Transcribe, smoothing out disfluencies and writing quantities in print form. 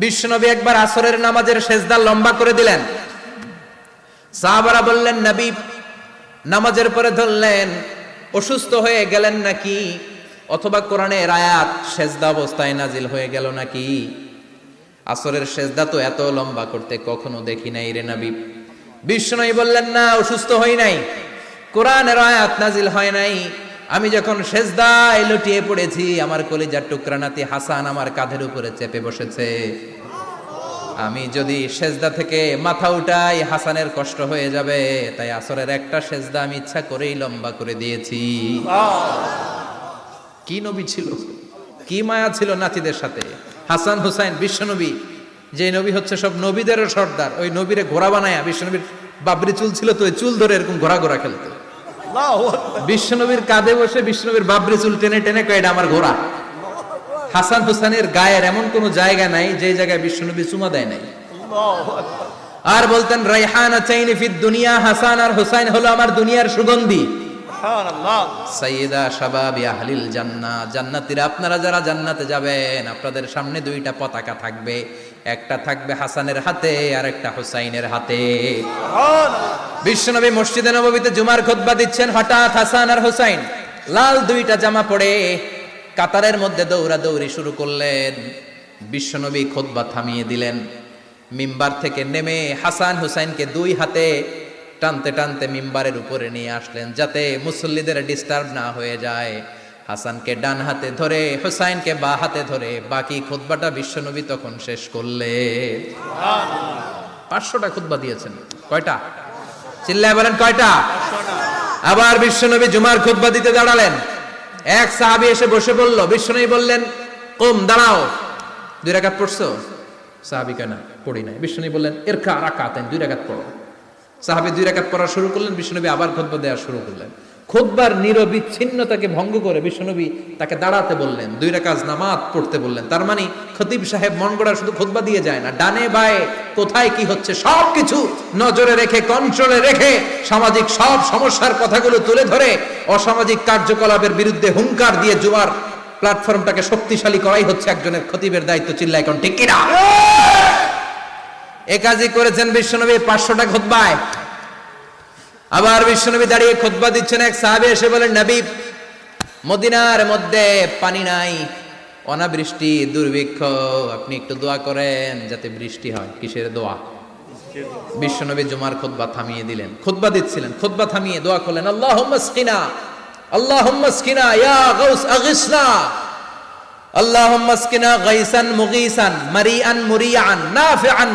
বিশ্বনবী একবার আসরের নামাজের সেজদা লম্বা করে দিলেন। সাহাবারা বললেন, নবী নামাজের পরে ধরলেন অসুস্থ হয়ে গেলেন নাকি, অথবা কোরআনের আয়াত সেজদা অবস্থায় নাজিল হয়ে গেল নাকি? আসরের সেজদা তো এত লম্বা করতে কখনো দেখি নাই রে নবী। বিশ্বনবী বললেন, না, অসুস্থ হই নাই, কোরআনের আয়াত নাজিল হয় নাই। আমি যখন সেজদায় লুটিয়ে পড়েছি, আমার কলিজার টুকরা নাতি হাসান আমার কাঁধের উপরে চেপে বসেছে। আমি যদি সেজদা থেকে মাথা উঠাই হাসানের কষ্ট হয়ে যাবে, তাই আসরের একটা সেজদা আমি ইচ্ছা করেই লম্বা করে দিয়েছি। কি নবী ছিল, কি মায়া ছিল নাতিদের সাথে। হাসান হুসাইন বিশ্বনবী, যে নবী হচ্ছে সব নবীদেরও সর্দার, ওই নবীরে ঘোড়া বানায়া, বিশ্বনবীর বাবরি চুল ছিল তো, ওই চুল ধরে এরকম ঘোড়া ঘোড়া খেলতো। বিশ্বনবীর কাঁধে বসে বিশ্বনবীর বাবরি চুল টেনে টেনে কয়, এটা আমার ঘোড়া। হাসান হুসাইনের গায়ের এমন কোন জায়গা নাই যে জায়গায় বিশ্বনবী চুমা দেয় নাই। আর বলতেন, রাইহানাতাইনি ফিদ দুনিয়া, হাসান আর হুসাইন হলো আমার দুনিয়ার সুগন্ধি। সুবহানাল্লাহ। সাইয়্যিদা শাবাবি আহলিল জান্নাহ, জান্নাতীরা আপনারা যারা জান্নাতে যাবেন, আপনাদের সামনে দুইটা পতাকা থাকবে, একটা থাকবে হাসানের হাতে আর একটা হুসাইনের হাতে। সুবহানাল্লাহ। বিশ্বনবী মসজিদে নববীতে জুমার খুতবা দিচ্ছেন, হঠাৎ হাসান আর হুসাইন লাল দুইটা জামা পরে কাতারের মধ্যে দৌড়াদৌড়ি শুরু করলেন। বিশ্বনবী খুতবা থামিয়ে দিলেন, মিম্বার থেকে নেমে হাসান হুসাইনকে দুই হাতে টানতে টানতে মিম্বারের উপরে নিয়ে আসলেন, যাতে মুসল্লিদের ডিস্টার্ব না হয়ে যায়। হাসানকে ডান হাতে ধরে, হুসাইনকে বা হাতে ধরে বাকি খুতবাটা বিশ্বনবী তখন শেষ করলেন। 500টা খুতবা দিয়েছেন। কয়টা? চিল্লায় বলেন, কয়টা? আবার বিশ্বনবী জুমার খুতবা দিতে দাঁড়ালেন। এক সাহাবী এসে বসে বলল, বিশ্বনবী বললেন, কুম, দাঁড়াও। 2 রাকাত পড়ছো? সাহাবী কয়, না, পড়ি নাই। বিশ্বনবী বললেন, ইরকা রাকাতাইন, 2 রাকাত পড়ো। সাহাবী 2 রাকাত পড়া শুরু করলেন, বিশ্বনবী আবার খুতবা দেওয়া শুরু করলেন। খুতবার নিরবিচ্ছিন্নতাকে ভঙ্গ করে বিশ্বনবী তাকে দাঁড়াতে বললেন, 2 রাকাত নামাজ পড়তে বললেন। তার মানে খতিব সাহেব মন গড়া শুধু খুতবা দিয়ে যায় না, ডানে বায়ে কোথায় কি হচ্ছে সবকিছু নজরে রেখে, কন্ট্রোলে রেখে, সামাজিক সব সমস্যার কথাগুলো তুলে ধরে অসামাজিক কার্যকলাপের বিরুদ্ধে হুঙ্কার দিয়ে জুমার প্ল্যাটফর্মটাকে শক্তিশালী করাই হচ্ছে একজনের খতিবের দায়িত্ব। চিল্লায় কোন ঠিক কিনা? এ কাজই করেছেন বিশ্বনবী 500টা খুতবায়। আবার বিশ্বনবী দাঁড়িয়ে খুতবা দিচ্ছেন, এক সাহাবী এসে বলেন, নবী, মদিনার মধ্যে পানি নাই, অনাবৃষ্টি, দুর্ভিক্ষ, আপনি একটু দোয়া করেন যাতে বৃষ্টি হয়। কিসের দোয়া? বিশ্বনবী জুমার খুতবা থামিয়ে দিলেন, খুতবা দিচ্ছিলেন, খুতবা থামিয়ে দোয়া করলেন, আল্লাহুম্মা আসকিনা, আল্লাহুম্মা আসকিনা ইয়া গাউস আগিসনা, আল্লাহুম্মা আসকিনা গাইসান মুগীসান মারিআন মুরিআন নাফিআন।